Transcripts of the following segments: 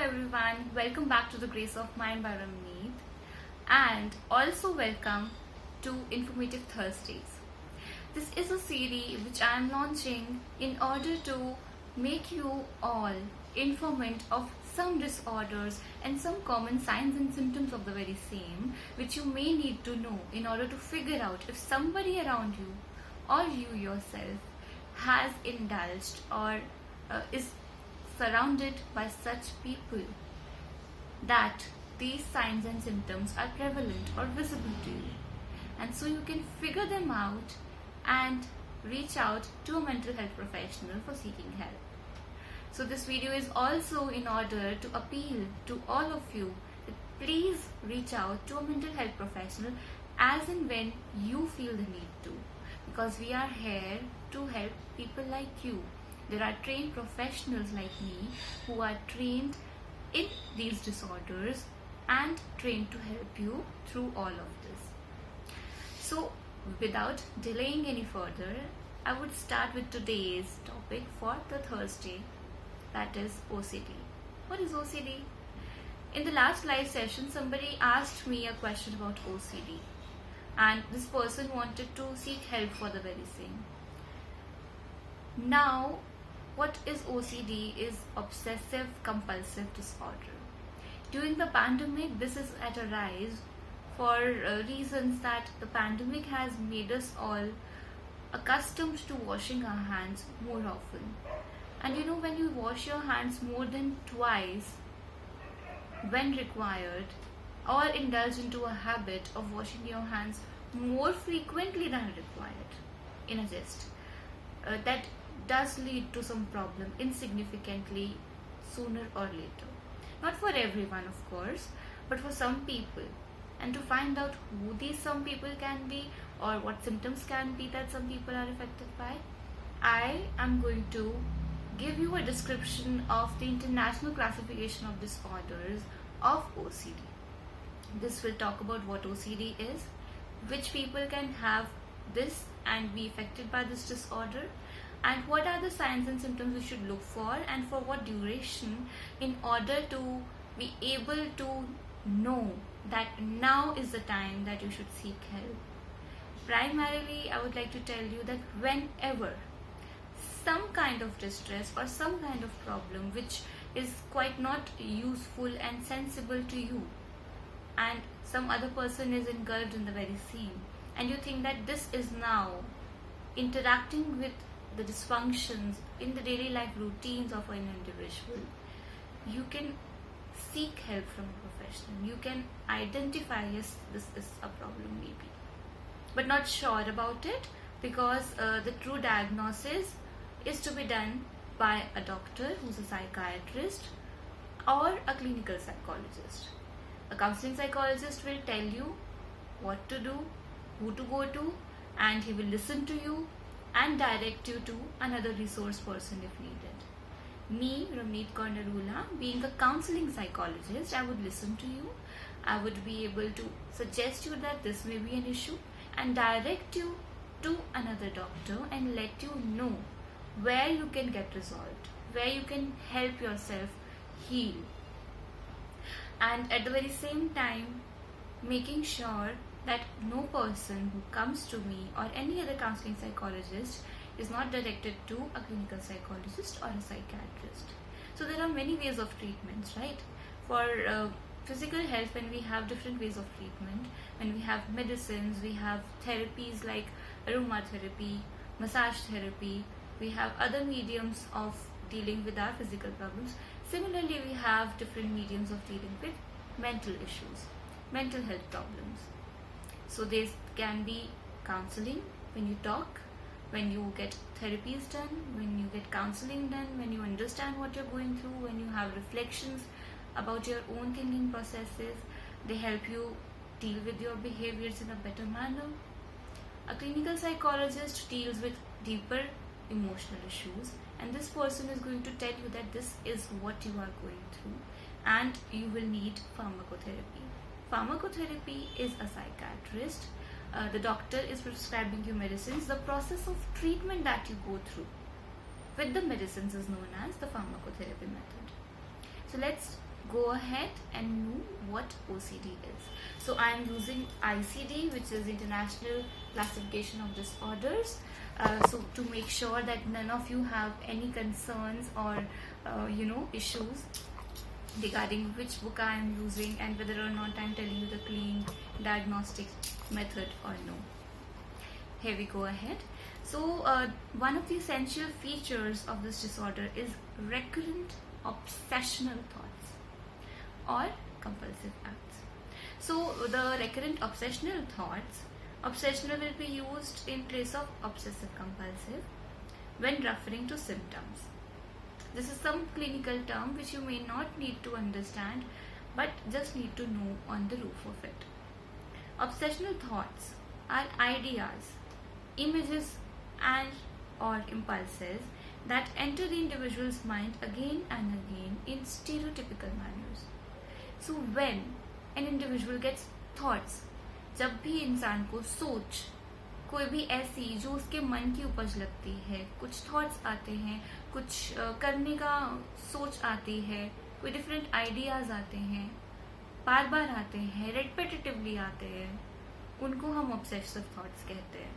everyone, welcome back to the Grace of Mind by Ramneet, and also welcome to Informative Thursdays. This is a series which I am launching in order to make you all informed of some disorders and some common signs and symptoms of the very same, which you may need to know in order to figure out if somebody around you or you yourself has indulged or is surrounded by such people that these signs and symptoms are prevalent or visible to you, and so you can figure them out and reach out to a mental health professional for seeking help. So this video is also in order to appeal to all of you that please reach out to a mental health professional as and when you feel the need to, because we are here to help people like you. There are trained professionals like me who are trained in these disorders and trained to help you through all of this. So without delaying any further, I would start with today's topic for the Thursday, that is OCD. What is OCD? In the last live session, somebody asked me a question about OCD, and this person wanted to seek help for the very same. Now, what is OCD is obsessive compulsive disorder. During the pandemic, this is at a rise for reasons that the pandemic has made us all accustomed to washing our hands more often. And you know, when you wash your hands more than twice when required, or indulge into a habit of washing your hands more frequently than required in a gist, that does lead to some problem insignificantly sooner or later. Not for everyone, of course, but for some people. And to find out who these some people can be or what symptoms can be that some people are affected by, I am going to give you a description of the International Classification of Disorders of OCD. This will talk about what OCD is, which people can have this and be affected by this disorder, and what are the signs and symptoms we should look for and for what duration, in order to be able to know that now is the time that you should seek help. Primarily, I would like to tell you that whenever some kind of distress or some kind of problem which is quite not useful and sensible to you, and some other person is engulfed in the very same, and you think that this is now interacting with the dysfunctions in the daily life routines of an individual, you can seek help from a professional. You can identify, yes, this is a problem maybe, but not sure about it, because the true diagnosis is to be done by a doctor who's a psychiatrist or a clinical psychologist. A counseling psychologist will tell you what to do, who to go to, and he will listen to you and direct you to another resource person if needed. Me, Ramneet Kaur, being a counseling psychologist, I would listen to you. I would be able to suggest you that this may be an issue and direct you to another doctor and let you know where you can get resolved, where you can help yourself heal. And at the very same time, making sure that no person who comes to me or any other counseling psychologist is not directed to a clinical psychologist or a psychiatrist. So there are many ways of treatments, right? For physical health, when we have different ways of treatment, when we have medicines, we have therapies like aromatherapy, massage therapy, we have other mediums of dealing with our physical problems. Similarly, we have different mediums of dealing with mental issues, mental health problems. So there can be counseling when you talk, when you get therapies done, when you get counseling done, when you understand what you're going through, when you have reflections about your own thinking processes. They help you deal with your behaviors in a better manner. A clinical psychologist deals with deeper emotional issues, and this person is going to tell you that this is what you are going through and you will need pharmacotherapy. Pharmacotherapy is a psychiatrist. The doctor is prescribing you medicines. The process of treatment that you go through with the medicines is known as the pharmacotherapy method. So let's go ahead and know what OCD is. So I am using ICD, which is International Classification of Disorders. So to make sure that none of you have any concerns or issues regarding which book I am using and whether or not I am telling you the clean diagnostic method or no. Here we go ahead. So one of the essential features of this disorder is recurrent obsessional thoughts or compulsive acts. So the recurrent obsessional thoughts, obsessional will be used in place of obsessive compulsive when referring to symptoms. This is some clinical term which you may not need to understand, but just need to know on the roof of it. Obsessional thoughts are ideas, images and or impulses that enter the individual's mind again and again in stereotypical manners. So when an individual gets thoughts, जब भी इंसान को सोच कोई भी ऐसी जो उसके मन की उपज लगती है, कुछ थॉट्स आते हैं, कुछ करने का सोच आती है, कोई डिफरेंट आइडियाज आते हैं, बार बार आते हैं, रेपिटेटिवली आते हैं, उनको हम ऑब्सेसिव थॉट्स कहते हैं.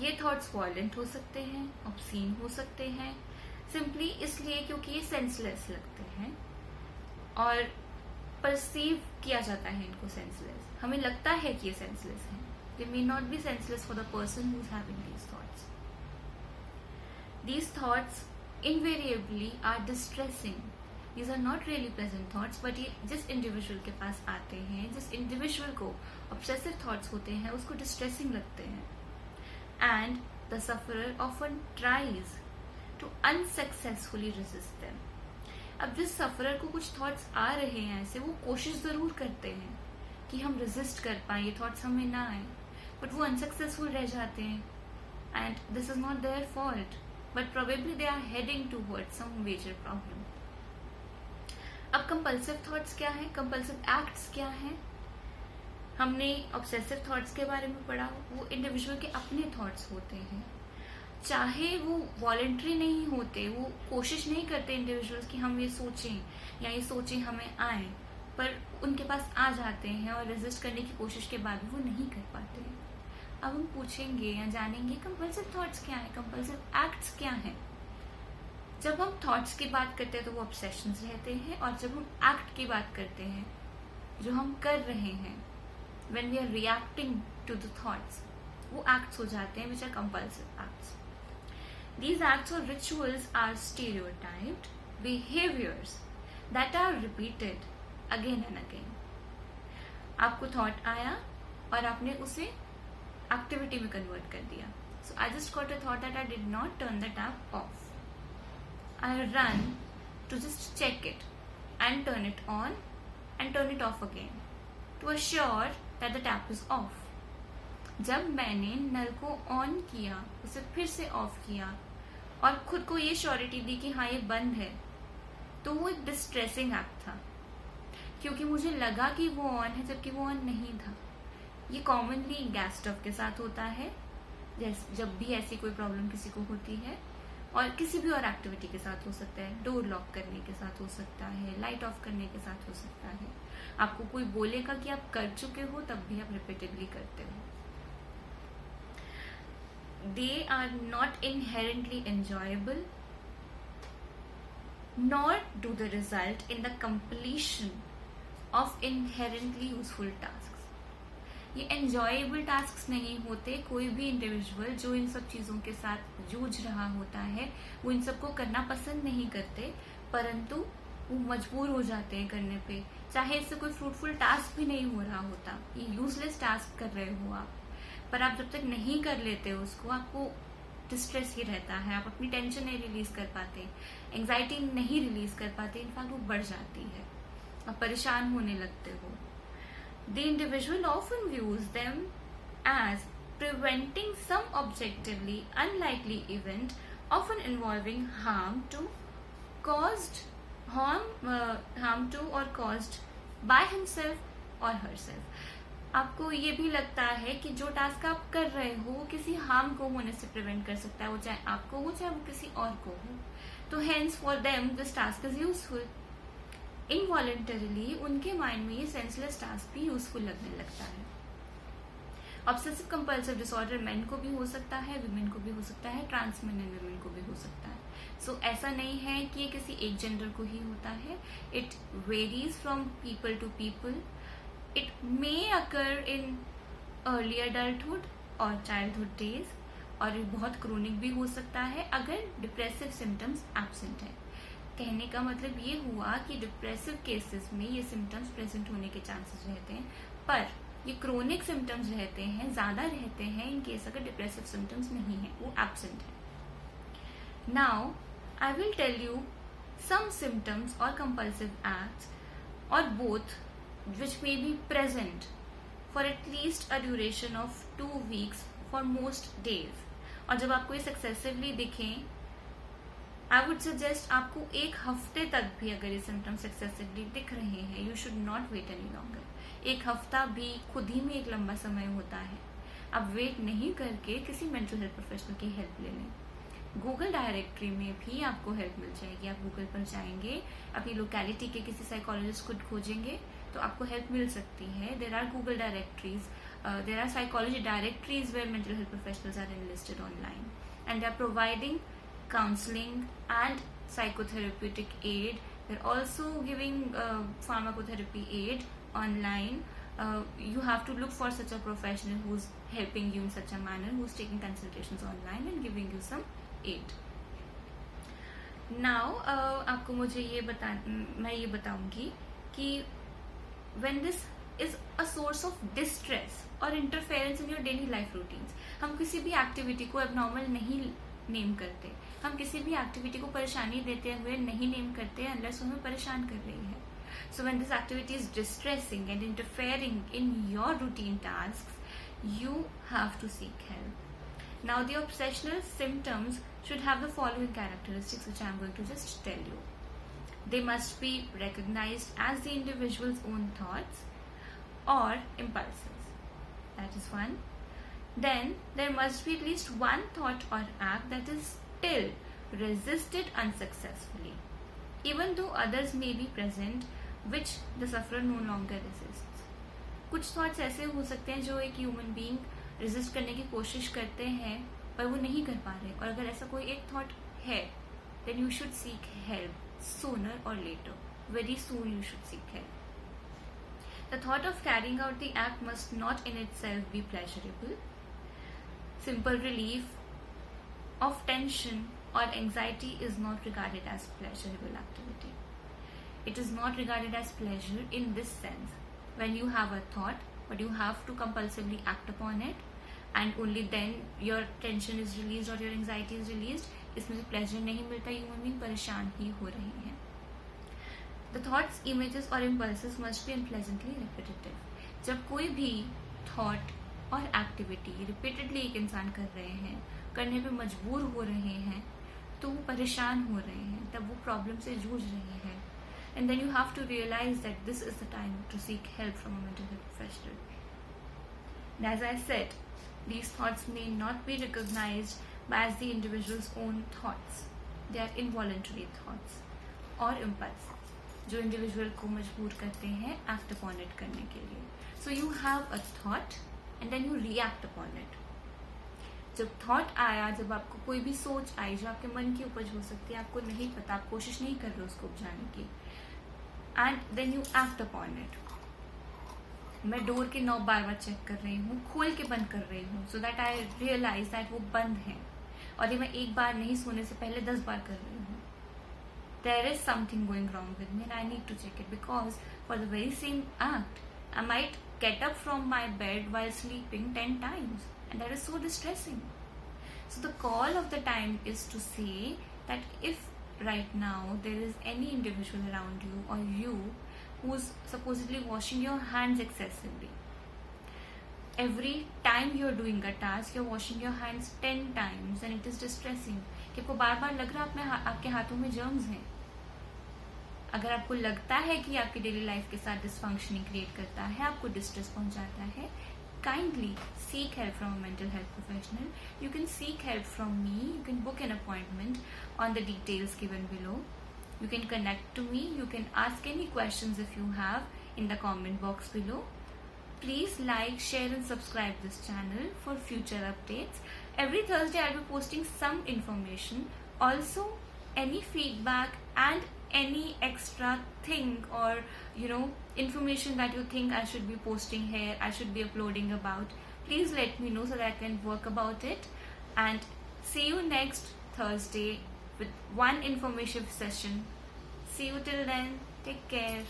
ये थॉट्स वायलेंट हो सकते हैं, ऑब्सीन हो सकते हैं, सिंपली इसलिए क्योंकि ये सेंसलेस लगते हैं और परसीव किया जाता है इनको सेंसलेस. हमें लगता है कि ये सेंसलेस है. They may not be senseless for the person who's having these thoughts. These thoughts invariably are distressing. These are not really pleasant thoughts, but ये जिस individual के पास आते हैं, जिस individual को obsessive thoughts होते हैं, उसको distressing लगते हैं. And the sufferer often tries to unsuccessfully resist them. अब जिस sufferer को कुछ thoughts आ रहे हैं ऐसे, वो कोशिश जरूर करते हैं कि हम resist कर पाएं, ये thoughts हमें ना आए, but वो unsuccessful रह जाते हैं. And this is not their fault, but probably they are heading towards some major problem. अब compulsive thoughts क्या है, compulsive acts क्या है? हमने obsessive thoughts के बारे में पढ़ा. वो individual के अपने thoughts होते हैं, चाहे वो voluntary नहीं होते, वो कोशिश नहीं करते individuals कि हम ये सोचें या ये सोचें हमें आए, पर उनके पास आ जाते हैं और रेजिस्ट करने की कोशिश के बाद वो नहीं कर पाते हैं. अब हम पूछेंगे या जानेंगे कंपल्सिव थॉट्स क्या है, कंपल्सिव एक्ट्स क्या है. जब हम थॉट्स की बात करते हैं तो वो ऑब्सेशंस रहते हैं, और जब हम एक्ट की बात करते हैं, जो हम कर रहे हैं, when we are reacting to the thoughts, वो एक्ट्स हो जाते हैं which are compulsive acts. These acts और rituals are stereotyped behaviours that are repeated again and again. आपको थॉट आया और आपने उसे एक्टिविटी में कन्वर्ट कर दिया. So I just got a thought that I did not turn the tap off. I run to just check it and turn it on and turn it off again to assure that the tap is off. जब मैंने नल को on किया, उसे फिर से of किया और खुद को ये श्योरिटी दी कि हाँ ये बंद है, तो वो एक डिस्ट्रेसिंग एक्ट था, क्योंकि मुझे लगा कि वो ऑन है जबकि वो ऑन नहीं था. ये कॉमनली गैस स्टोव के साथ होता है, जब भी ऐसी कोई प्रॉब्लम किसी को होती है, और किसी भी और एक्टिविटी के साथ हो सकता है. डोर लॉक करने के साथ हो सकता है, लाइट ऑफ करने के साथ हो सकता है. आपको कोई बोलेगा कि आप कर चुके हो, तब भी आप रिपीटेडली करते हो. They are not inherently enjoyable, nor do they result in the completion of inherently useful tasks. ये enjoyable tasks नहीं होते. कोई भी इंडिविजुअल जो इन सब चीज़ों के साथ जूझ रहा होता है, वो इन सबको करना पसंद नहीं करते, परंतु वो मजबूर हो जाते हैं करने पे, चाहे इससे कोई फ्रूटफुल टास्क भी नहीं हो रहा होता. ये यूजलेस टास्क कर रहे हो आप, पर आप जब तक नहीं कर लेते हो उसको, आपको डिस्ट्रेस ही रहता है. आप अपनी टेंशन नहीं रिलीज कर पाते, एंग्जाइटी नहीं रिलीज कर पाते, इनफैक्ट वो बढ़ जाती है, आप परेशान होने लगते हो. The individual often views them as preventing some objectively unlikely event, often involving harm to or caused by himself or herself. आपको ये भी लगता है कि जो टास्क आप कर रहे हो वो किसी हार्म को होने से प्रिवेंट कर सकता है, वो चाहे आपको हो चाहे वो किसी और को हो. तो hence for them this task is useful. Involuntarily उनके माइंड में ये सेंसलेस टास्क भी यूजफुल लगने लगता है। ऑब्सेसिव कंपल्सिव डिसऑर्डर मेन को भी हो सकता है, विमेन को भी हो सकता है, ट्रांस मेन एंड विमेन को भी हो सकता है। सो ऐसा नहीं है कि ये किसी एक जेंडर को ही होता है। It varies from people to people. It may occur in early adulthood और चाइल्डहुड डेज, और ये बहुत क्रोनिक भी हो सकता है अगर डिप्रेसिव सिम्टम्स एब्सेंट है। कहने का मतलब ये हुआ कि डिप्रेसिव केसेस में ये सिम्टम्स प्रेजेंट होने के चांसेस रहते हैं, पर ये क्रोनिक सिम्टम्स रहते हैं, ज्यादा रहते हैं इन केस अगर डिप्रेसिव सिम्टम्स नहीं है, वो एब्सेंट है। Now I will tell you some symptoms और कंपल्सिव एक्ट्स और both which may be present for at least a duration of 2 weeks for most days। और जब आपको ये सक्सेसिवली दिखें, आई वुड सजेस्ट आपको 1 हफ्ते तक भी अगर ये सिम्टम्स सक्सेसिवली दिख रहे हैं, you should not wait any longer. 1 हफ्ता भी खुद ही में एक लंबा समय होता है। आप वेट नहीं करके किसी मेंटल हेल्थ प्रोफेशनल की हेल्प ले लें। गूगल डायरेक्टरी में भी आपको हेल्प मिल जाएगी। आप गूगल पर जाएंगे, अपनी लोकेलिटी के किसी साइकोलॉजिस्ट को खोजेंगे तो आपको हेल्प मिल सकती है। There are Google directories, there are psychology directories where mental health professionals are enlisted online, and they are providing counseling and psychotherapeutic aid. They're also giving pharmacotherapy aid online. You have to look for such a professional who's helping you in such a manner, who's taking consultations online and giving you some aid. Now आपको मुझे मैं ये बताऊंगी कि when this is a source of distress or interference in your daily life routines, हम किसी भी activity को एबनॉर्मल नहीं नेम करते, हम किसी भी एक्टिविटी को परेशानी देते हुए नहीं नेम करते अनलेस हमें परेशान कर रही है। So when this activity is distressing and interfering in your routine tasks, you have to seek help. Now the obsessional symptoms should have the following characteristics, which I am going to just tell you. They must be recognized as the individual's own thoughts or impulses. That is one. Then there must be at least one thought or act that is still resisted unsuccessfully, even though others may be present which the sufferer no longer resists. कुछ thoughts ऐसे हो सकते हैं जो एक human being resist करने की कोशिश करते हैं पर वो नहीं कर पा रहे, और अगर ऐसा कोई एक थॉट है then you should seek help sooner or later. Very soon you should seek help. The thought of carrying out the act must not in itself be pleasurable. Simple relief of tension or anxiety is not regarded as pleasurable activity. It is not regarded as pleasure in this sense. When you have a thought, but you have to compulsively act upon it, and only then your tension is released or your anxiety is released, इसमें से pleasure नहीं मिलता, human being परेशान ही हो रही हैं। The thoughts, images और impulses must be अनप्लेजेंटली repetitive. जब कोई भी थॉट और एक्टिविटी रिपीटेडली एक इंसान कर रहे हैं, करने पे मजबूर हो रहे हैं, तो वो परेशान हो रहे हैं, तब वो प्रॉब्लम से जूझ रहे हैं। And then you have to realise that this is the time to seek help from a mental health professional. As I said, these thoughts may not be recognized as the individual's own thoughts. They are involuntary thoughts or impulses जो individual को मजबूर करते हैं act upon it करने के लिए। So you have a thought and then you react upon it. जब thought आया, जब आपको कोई भी सोच आई जो आपके मन की उपज हो सकती है, आपको नहीं पता, आप कोशिश नहीं कर रहे उसको उपजाने की, and then you act upon it. मैं डोर के नॉब बार बार चेक कर रही हूँ, खोल के बंद कर रही हूँ, so that I realise that वो बंद है, और ये मैं एक बार नहीं, सोने से पहले 10 बार कर रही हूँ। There is something going wrong with me and I need to check it, because for the very same act I might get up from my bed while sleeping 10 times, and that is so distressing. So the call of the time is to say that if right now there is any individual around you or you who's supposedly washing your hands excessively, every time you're doing a task you're washing your hands 10 times and it is distressing, कि आपको बार बार लग रहा है आपके हाथों में germs हैं। अगर आपको लगता है कि आपकी डेली लाइफ के साथ डिसफंक्शनिंग क्रिएट करता है, आपको डिस्ट्रेस पहुंचाता है, kindly seek help from a mental health professional. You can seek help from me. You can book an appointment on the details given below. You can connect to me. You can ask any questions if you have in the comment box below. Please like, share and subscribe this channel for future updates. Every Thursday I'll be posting some information. Also, any feedback and any extra thing or information that you think I should be posting here, I should be uploading about, please let me know so that I can work about it. And see you next Thursday with one informative session. See you till then. Take care.